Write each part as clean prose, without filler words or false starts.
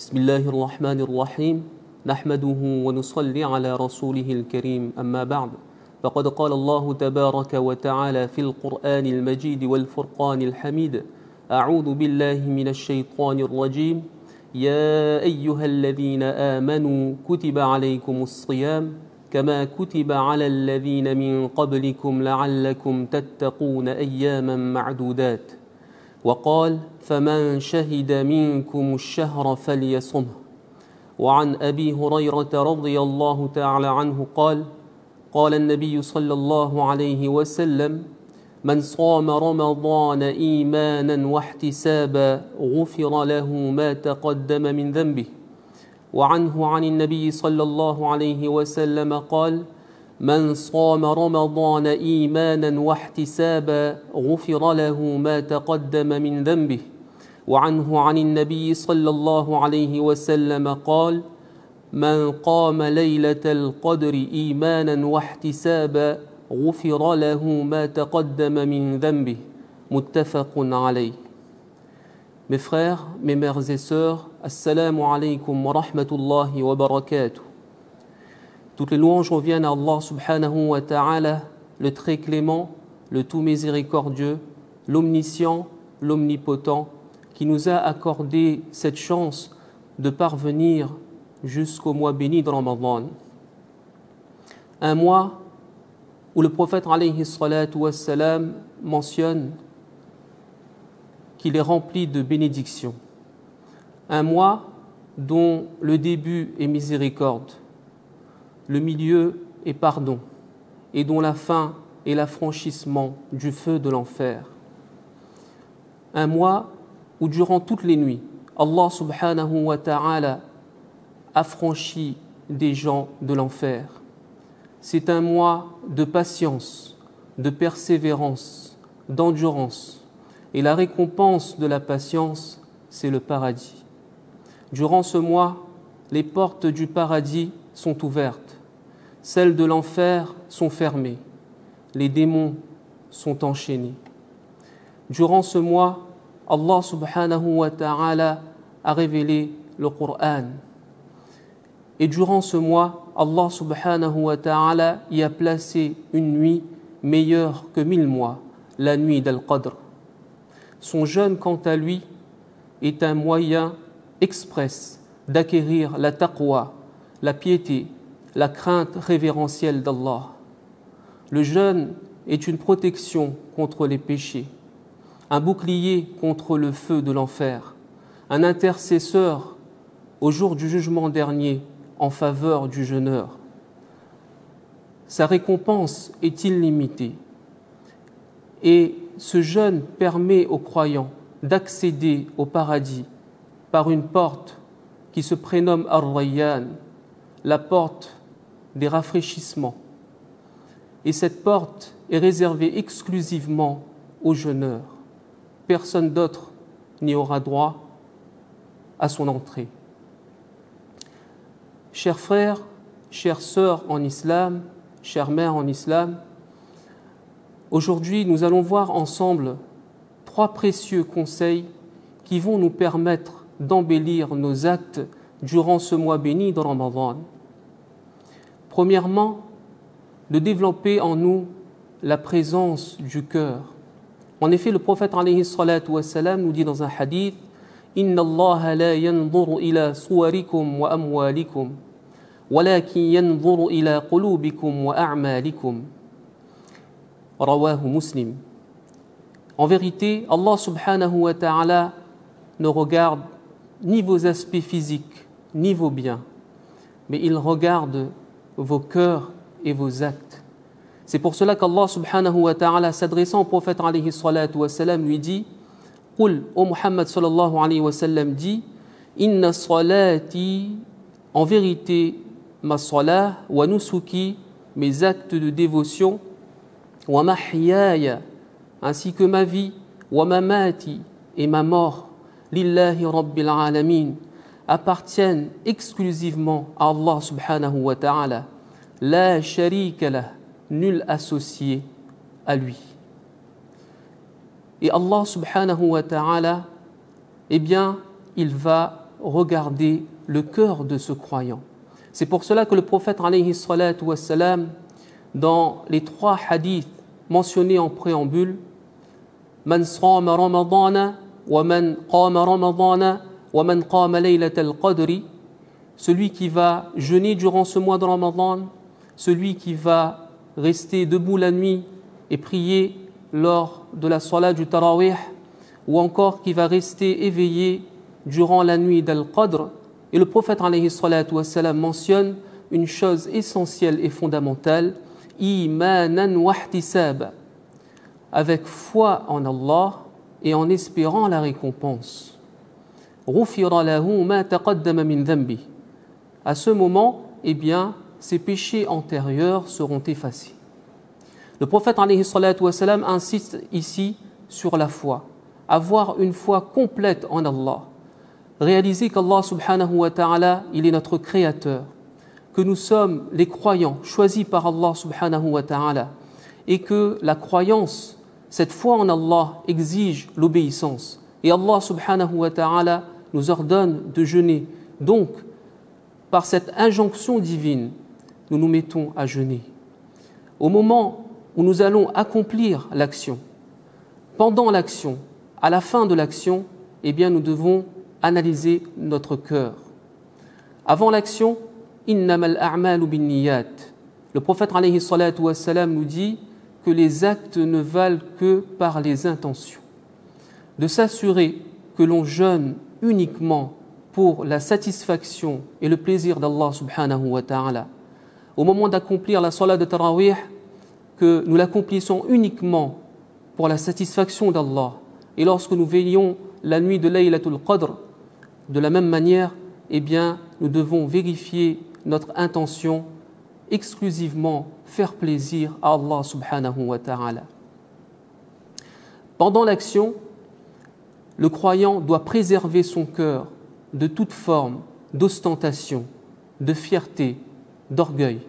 بسم الله الرحمن الرحيم نحمده ونصلي على رسوله الكريم أما بعد فقد قال الله تبارك وتعالى في القرآن المجيد والفرقان الحميد أعوذ بالله من الشيطان الرجيم يا أيها الذين آمنوا كتب عليكم الصيام كما كتب على الذين من قبلكم لعلكم تتقون أياما معدودات وقال فمن شهد منكم الشهر فليصمه وعن أبي هريرة رضي الله تعالى عنه قال قال النبي صلى الله عليه وسلم من صام رمضان إيمانا واحتسابا غفر له ما تقدم من ذنبه وعنه عن النبي صلى الله عليه وسلم قال من صام رمضان إيمانا واحتسابا غفر له ما تقدم من ذنبه وعنه عن النبي صلى الله عليه وسلم قال من قام ليلة القدر إيمانا واحتسابا غفر له ما تقدم من ذنبه متفق عليه. Mes frères, mes mères et sœurs, assalamu alaikum wa rahmatullahi wa barakatuh. Toutes les louanges reviennent à Allah subhanahu wa ta'ala, le très clément, le tout miséricordieux, l'omniscient, l'omnipotent, qui nous a accordé cette chance de parvenir jusqu'au mois béni de Ramadan. Un mois où le prophète alayhi salatu wassalam mentionne qu'il est rempli de bénédictions. Un mois dont le début est miséricorde, le milieu est pardon, et dont la fin est l'affranchissement du feu de l'enfer. Un mois où durant toutes les nuits, Allah subhanahu wa ta'ala affranchit des gens de l'enfer. C'est un mois de patience, de persévérance, d'endurance. Et la récompense de la patience, c'est le paradis. Durant ce mois, les portes du paradis sont ouvertes. Celles de l'enfer sont fermées. Les démons sont enchaînés. Durant ce mois, Allah subhanahu wa ta'ala a révélé le Coran. Et durant ce mois, Allah subhanahu wa ta'ala y a placé une nuit meilleure que 1000 mois, la nuit d'Al-Qadr. Son jeûne, quant à lui, est un moyen express d'acquérir la taqwa, la piété, la crainte révérentielle d'Allah. Le jeûne est une protection contre les péchés, un bouclier contre le feu de l'enfer, un intercesseur au jour du jugement dernier en faveur du jeûneur. Sa récompense est illimitée et ce jeûne permet aux croyants d'accéder au paradis par une porte qui se prénomme Ar-Rayyan, la porte des rafraîchissements. Et cette porte est réservée exclusivement aux jeûneurs. Personne d'autre n'y aura droit à son entrée. Chers frères, chères sœurs en islam, chères mères en islam, aujourd'hui nous allons voir ensemble 3 précieux conseils qui vont nous permettre d'embellir nos actes durant ce mois béni de Ramadan. Premièrement, de développer en nous la présence du cœur. En effet, le prophète alayhi salatu wassalam nous dit dans un hadith Inna Allah la yanzuru ila suwarikum wa amwalikum walakin yanzuru ila qulubikum wa a'malikum. Rawahu Muslim. En vérité, Allah subhanahu wa ta'ala ne regarde ni vos aspects physiques, ni vos biens, mais il regarde vos cœurs et vos actes. C'est pour cela qu'Allah subhanahu wa ta'ala, s'adressant au prophète alayhi salatu wa salam, lui dit Qul, ô Muhammad sallallahu alayhi wa sallam, dit Inna salati, en vérité, ma salah, wa nusuki, mes actes de dévotion, wa mahyaya, ainsi que ma vie, wa mamati, et ma mort, lillahi rabbil alamin, appartiennent exclusivement à Allah subhanahu wa ta'ala. La sharika lah, nul associé à lui. Et Allah subhanahu wa ta'ala, eh bien, il va regarder le cœur de ce croyant. C'est pour cela que le prophète alayhi salatu wassalam, dans les 3 hadiths mentionnés en préambule, Man sama ramadana wa man qama ramadana wa man qama laylatal qadri, celui qui va jeûner durant ce mois de Ramadan, celui qui va rester debout la nuit et prier lors de la salat du tarawih, ou encore qui va rester éveillé durant la nuit d'Al-Qadr. Et le prophète alayhi salatu wassalam mentionne une chose essentielle et fondamentale, imanan wa ihtisab, avec foi en Allah et en espérant la récompense. Ghufira lahu ma taqaddama min dhanbi. À ce moment, eh bien, ses péchés antérieurs seront effacés. Le prophète alayhi salatu wassalam insiste ici sur la foi. Avoir une foi complète en Allah. Réaliser qu'Allah subhanahu wa ta'ala, il est notre créateur. Que nous sommes les croyants choisis par Allah subhanahu wa ta'ala. Et que la croyance, cette foi en Allah, exige l'obéissance. Et Allah subhanahu wa ta'ala nous ordonne de jeûner. Donc, par cette injonction divine, nous nous mettons à jeûner. Au moment où nous allons accomplir l'action, pendant l'action, à la fin de l'action, eh bien, nous devons analyser notre cœur. Avant l'action, innamal a'malu binniyat. Le prophète alayhi salatu wassalam nous dit que les actes ne valent que par les intentions. De s'assurer que l'on jeûne uniquement pour la satisfaction et le plaisir d'Allah subhanahu wa ta'ala. Au moment d'accomplir la salat de tarawih, que nous l'accomplissons uniquement pour la satisfaction d'Allah. Et lorsque nous veillons la nuit de Laylatul Qadr, de la même manière, eh bien, nous devons vérifier notre intention, exclusivement faire plaisir à Allah subhanahu wa ta'ala. Pendant l'action, le croyant doit préserver son cœur de toute forme d'ostentation, de fierté, d'orgueil.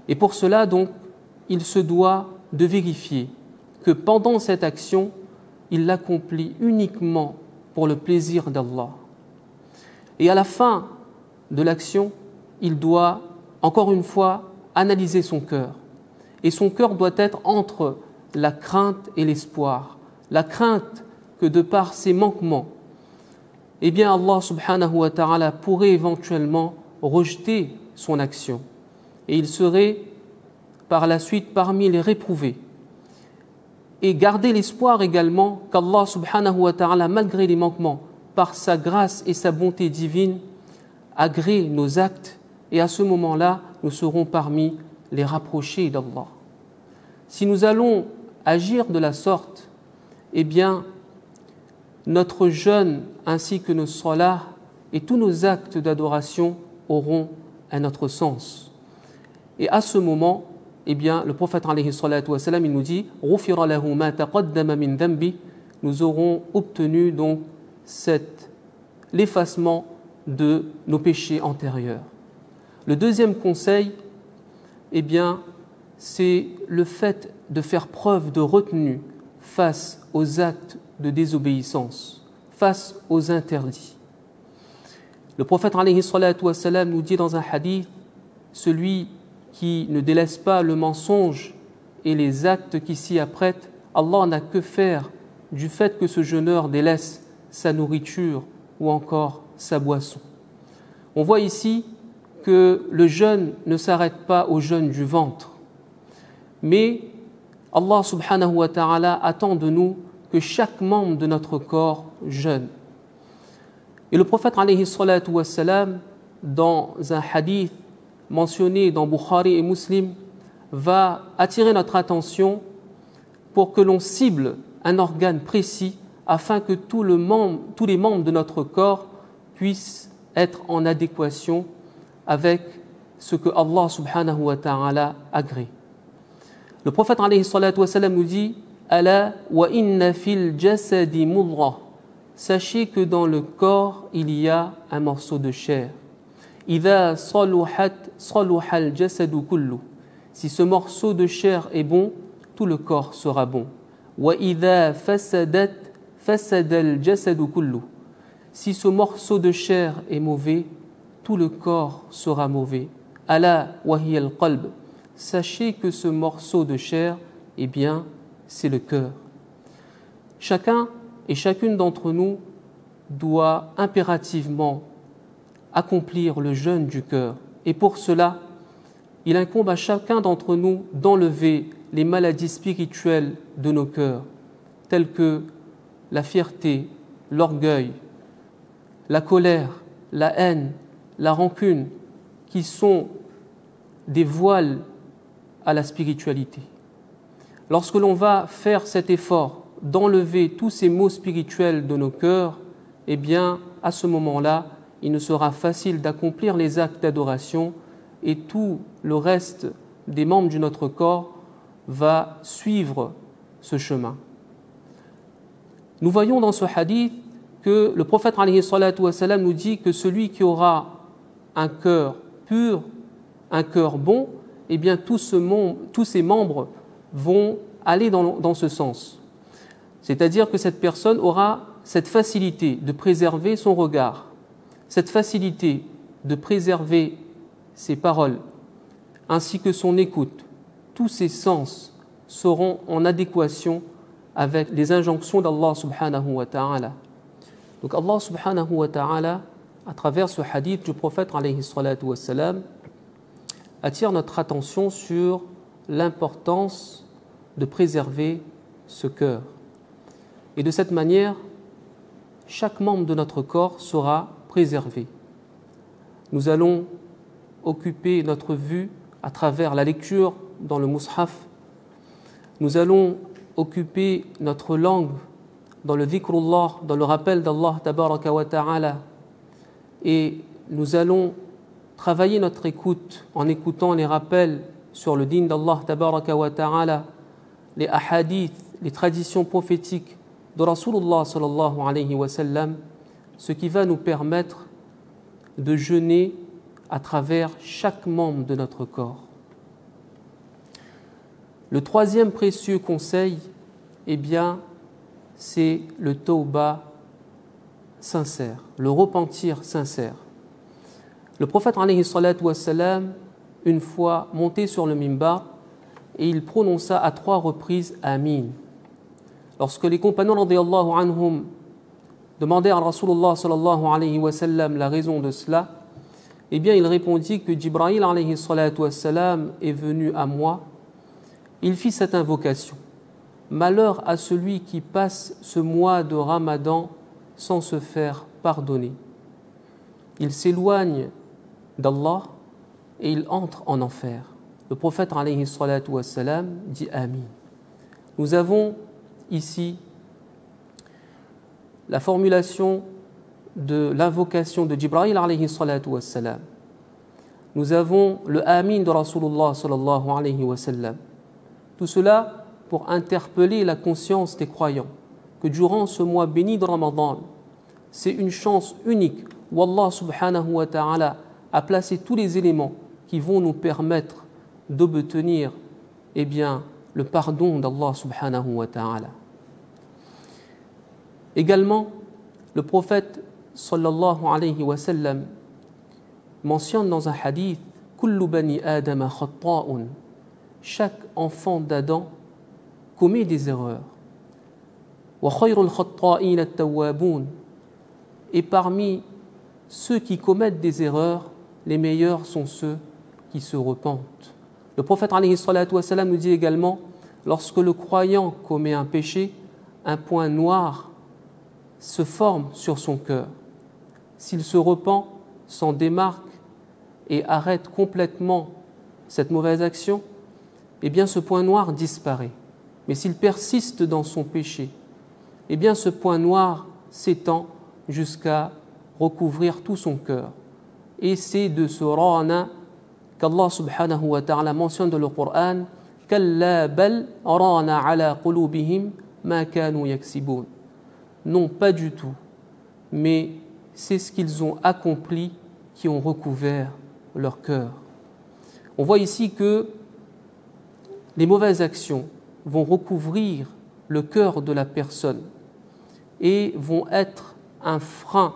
Et pour cela, donc, il se doit de vérifier que pendant cette action, il l'accomplit uniquement pour le plaisir d'Allah. Et à la fin de l'action, il doit, encore une fois, analyser son cœur. Et son cœur doit être entre la crainte et l'espoir. La crainte que de par ses manquements, eh bien Allah subhanahu wa ta'ala pourrait éventuellement rejeter son action. Et il serait par la suite parmi les réprouvés. Et garder l'espoir également qu'Allah subhanahu wa ta'ala, malgré les manquements, par sa grâce et sa bonté divine, agrée nos actes, et à ce moment-là, nous serons parmi les rapprochés d'Allah. Si nous allons agir de la sorte, eh bien, notre jeûne ainsi que nos salahs et tous nos actes d'adoration auront un autre sens. Et à ce moment, eh bien, le prophète alayhi salatu wassalam, il nous dit « Ghufira lahu ma taqaddama min dhanbi » nous aurons obtenu donc l'effacement de nos péchés antérieurs. Le deuxième conseil, eh bien, c'est le fait de faire preuve de retenue face aux actes de désobéissance, face aux interdits. Le prophète alayhi salatu wassalam nous dit dans un hadith, celui qui ne délaisse pas le mensonge et les actes qui s'y apprêtent, Allah n'a que faire du fait que ce jeûneur délaisse sa nourriture ou encore sa boisson. On voit ici que le jeûne ne s'arrête pas au jeûne du ventre, mais Allah subhanahu wa ta'ala attend de nous que chaque membre de notre corps jeûne. Et le prophète alayhi salatu wassalam, dans un hadith mentionné dans Bukhari et Muslim, va attirer notre attention pour que l'on cible un organe précis afin que tous les membres de notre corps puissent être en adéquation avec ce que Allah subhanahu wa ta'ala agrée. Le prophète alayhi salatu wassalam nous dit « Ala wa inna fil jasadi mudghah » Sachez que dans le corps, il y a un morceau de chair. « Idha saluhat saluhal jasadu kullu » Si ce morceau de chair est bon, tout le corps sera bon. « Wa idha fasadat fasadal jasadu kullu » si ce morceau de chair est mauvais, tout le corps sera mauvais. Ala wa hiya al-qalb. Sachez que ce morceau de chair, eh bien, c'est le cœur. Chacun et chacune d'entre nous doit impérativement accomplir le jeûne du cœur. Et pour cela, il incombe à chacun d'entre nous d'enlever les maladies spirituelles de nos cœurs, telles que la fierté, l'orgueil, la colère, la haine, la rancune, qui sont des voiles à la spiritualité. Lorsque l'on va faire cet effort d'enlever tous ces maux spirituels de nos cœurs, eh bien, à ce moment-là, il nous sera facile d'accomplir les actes d'adoration et tout le reste des membres de notre corps va suivre ce chemin. Nous voyons dans ce hadith que le prophète alayhi salatu wa salam nous dit que celui qui aura un cœur pur, un cœur bon, eh bien tous ses membres vont aller dans ce sens. C'est-à-dire que cette personne aura cette facilité de préserver son regard, cette facilité de préserver ses paroles, ainsi que son écoute. Tous ses sens seront en adéquation avec les injonctions d'Allah subhanahu wa ta'ala. Donc Allah subhanahu wa ta'ala, à travers ce hadith du prophète alayhi salatu wa salam, attire notre attention sur l'importance de préserver ce cœur. Et de cette manière, chaque membre de notre corps sera préservé. Nous allons occuper notre vue à travers la lecture dans le mushaf. Nous allons occuper notre langue dans le dhikrullah, dans le rappel d'Allah tabaraka wa ta'ala. Et nous allons travailler notre écoute en écoutant les rappels sur le din d'Allah tabaraka wa ta'ala, les ahadiths, les traditions prophétiques de Rasulullah sallallahu alayhi wa sallam, ce qui va nous permettre de jeûner à travers chaque membre de notre corps. Le troisième précieux conseil, eh bien, c'est le tawbah sincère, le repentir sincère. Le prophète alayhi salatu wa salam, une fois monté sur le mimbar, et il prononça à 3 reprises Amin. Lorsque les compagnons radiyallahu anhum demandèrent à Rasulullah sallallahu alayhi wa sallam la raison de cela, eh bien il répondit que Jibril alayhi salatu wa salam est venu à moi. Il fit cette invocation: malheur à celui qui passe ce mois de Ramadan sans se faire pardonner. Il s'éloigne d'Allah et il entre en enfer. Le prophète alayhi salatu wa salam dit Amin. Nous avons ici la formulation de l'invocation de Jibril alayhi salatu wa salam. Nous avons le Amin de Rasulullah sallallahu alayhi wa sallam. Tout cela pour interpeller la conscience des croyants que durant ce mois béni de Ramadan, c'est une chance unique où Allah subhanahu wa ta'ala a placé tous les éléments qui vont nous permettre d'obtenir eh bien, le pardon d'Allah subhanahu wa ta'ala. Également, le prophète sallallahu alayhi wa sallam mentionne dans un hadith: Kullu bani Adama khatta'un. Chaque enfant d'Adam commet des erreurs. Wa khayrul khatta'in at-tawwabun. Et parmi ceux qui commettent des erreurs, les meilleurs sont ceux qui se repentent. Le prophète alayhi salatu wa salam nous dit également: lorsque le croyant commet un péché, un point noir se forme sur son cœur. S'il se repent, s'en démarque et arrête complètement cette mauvaise action, eh bien ce point noir disparaît. Mais s'il persiste dans son péché, eh bien ce point noir s'étend jusqu'à recouvrir tout son cœur. Et c'est de ce rana qu'Allah subhanahu wa ta'ala mentionne dans le Coran: Kalla bal rana ala qulubihim ma kanu yaksibun. Non, pas du tout, mais c'est ce qu'ils ont accompli qui ont recouvert leur cœur. On voit ici que les mauvaises actions vont recouvrir le cœur de la personne et vont être un frein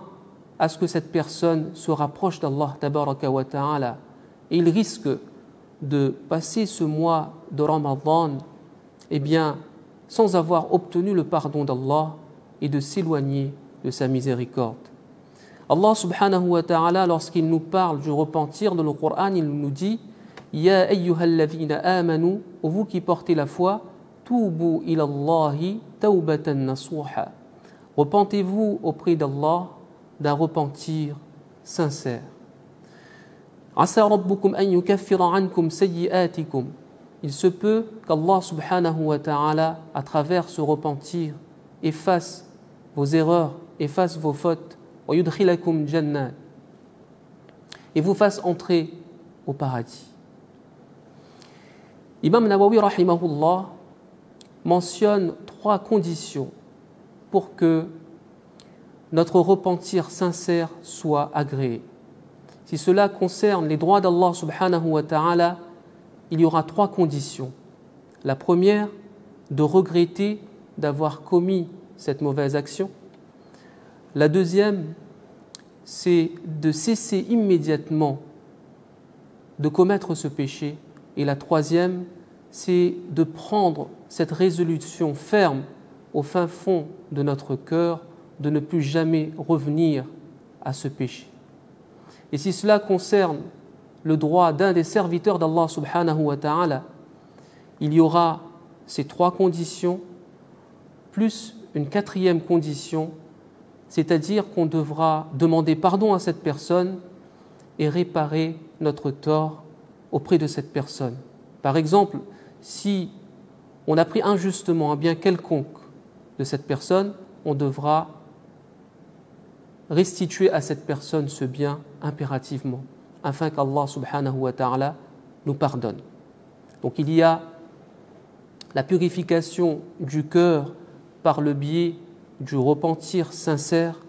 à ce que cette personne se rapproche d'Allah tabaraka wa ta'ala. Et il risque de passer ce mois de Ramadan sans avoir obtenu le pardon d'Allah et de s'éloigner de sa miséricorde. Allah subhanahu wa ta'ala, lorsqu'il nous parle du repentir dans le Coran, il nous dit « Ya ayyuhalladhina amanu » vous qui portez la foi, « Toubu ilallahi tawbatan nasuha » repentez-vous auprès d'Allah d'un repentir sincère. « Asa rabbukum an yukaffira ankum sayyi'atikum » Il se peut qu'Allah subhanahu wa ta'ala, à travers ce repentir, efface vos erreurs, efface vos fautes, wa yudkhilakum jannat, et vous fasse entrer au paradis. Imam Nawawi rahimahullah mentionne 3 conditions pour que notre repentir sincère soit agréé. Si cela concerne les droits d'Allah subhanahu wa ta'ala, il y aura 3 conditions. La première, de regretter d'avoir commis cette mauvaise action. La deuxième, c'est de cesser immédiatement de commettre ce péché. Et la troisième, c'est de prendre cette résolution ferme au fin fond de notre cœur de ne plus jamais revenir à ce péché. Et si cela concerne le droit d'un des serviteurs d'Allah subhanahu wa ta'ala, il y aura ces 3 conditions, plus une 4e condition, c'est-à-dire qu'on devra demander pardon à cette personne et réparer notre tort auprès de cette personne. Par exemple, si on a pris injustement un bien quelconque de cette personne, on devra restituer à cette personne ce bien impérativement, afin qu'Allah subhanahu wa ta'ala nous pardonne. Donc il y a la purification du cœur par le biais du repentir sincère,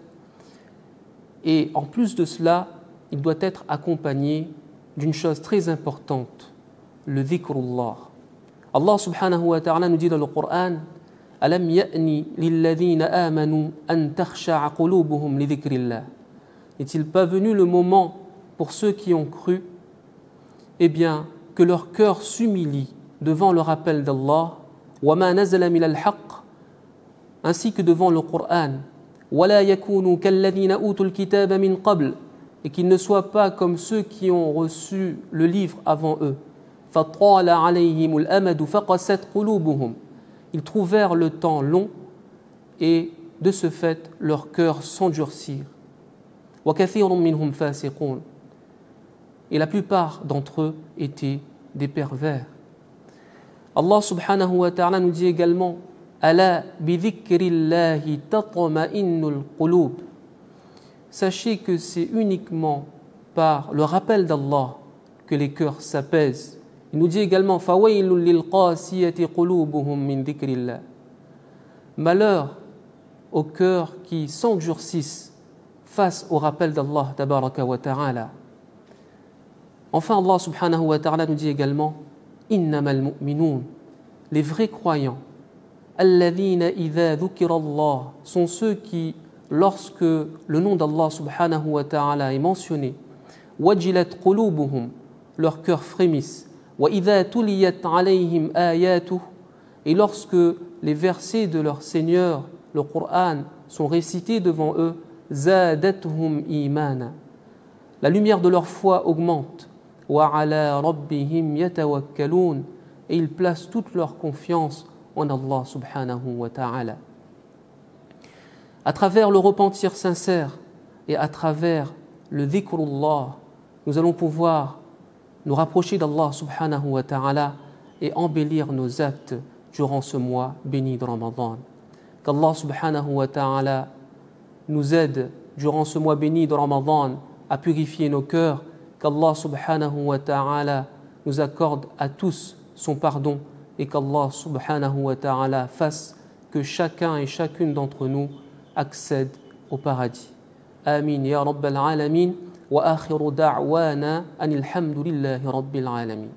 et en plus de cela, il doit être accompagné d'une chose très importante, le dhikrullah. Allah subhanahu wa ta'ala nous dit dans le Coran « Alam ya'ni lilladhina amanu an takhsha'a qulubuhum li dhikrillah » N'est-il pas venu le moment pour ceux qui ont cru, que leur cœur s'humilie devant le rappel d'Allah, wa ma nazala min al-haqq, ainsi que devant le Coran, wala yakunu kalladhina utul kitaba min qabl, et qu'ils ne soient pas comme ceux qui ont reçu le livre avant eux. Fatala alayhimul amadu faqasat qulubuhum. Ils trouvèrent le temps long et de ce fait leur cœur s'endurcirent. Wa kathirun minhum fasiqun. Et la plupart d'entre eux étaient des pervers. Allah subhanahu wa ta'ala nous dit également Ala bi dhikrillahi tatma'innul qulub. Sachez que c'est uniquement par le rappel d'Allah que les cœurs s'apaisent. Il nous dit également fawailul lil qasiyati qulubuhum min dhikrillah. Malheur aux cœurs qui s'endurcissent face au rappel d'Allah tabaraka wa ta'ala. Enfin, Allah subhanahu wa ta'ala nous dit également innamal mu'minun, les vrais croyants, alladhina idha dhukira Allah, sont ceux qui, lorsque le nom d'Allah subhanahu wa ta'ala est mentionné, wajilat qulubuhum, leur cœur frémissent, wa idha tuliyat alayhim ayatuh, et lorsque les versets de leur Seigneur, le Coran, sont récités devant eux, zadatuhum imana, la lumière de leur foi augmente, wa ala rabbihim yatawakkalun, et ils placent toute leur confiance en Allah subhanahu wa ta'ala. À travers le repentir sincère et à travers le dhikrullah, nous allons pouvoir nous rapprocher d'Allah subhanahu wa ta'ala et embellir nos actes durant ce mois béni de Ramadan. Qu'Allah subhanahu wa ta'ala nous aide durant ce mois béni de Ramadan à purifier nos cœurs, qu'Allah subhanahu wa ta'ala nous accorde à tous son pardon et qu'Allah subhanahu wa ta'ala fasse que chacun et chacune d'entre nous accède au paradis. Amin ya rabbal alamin wa akhiru da'wana anil hamdulillahi rabbil alamin.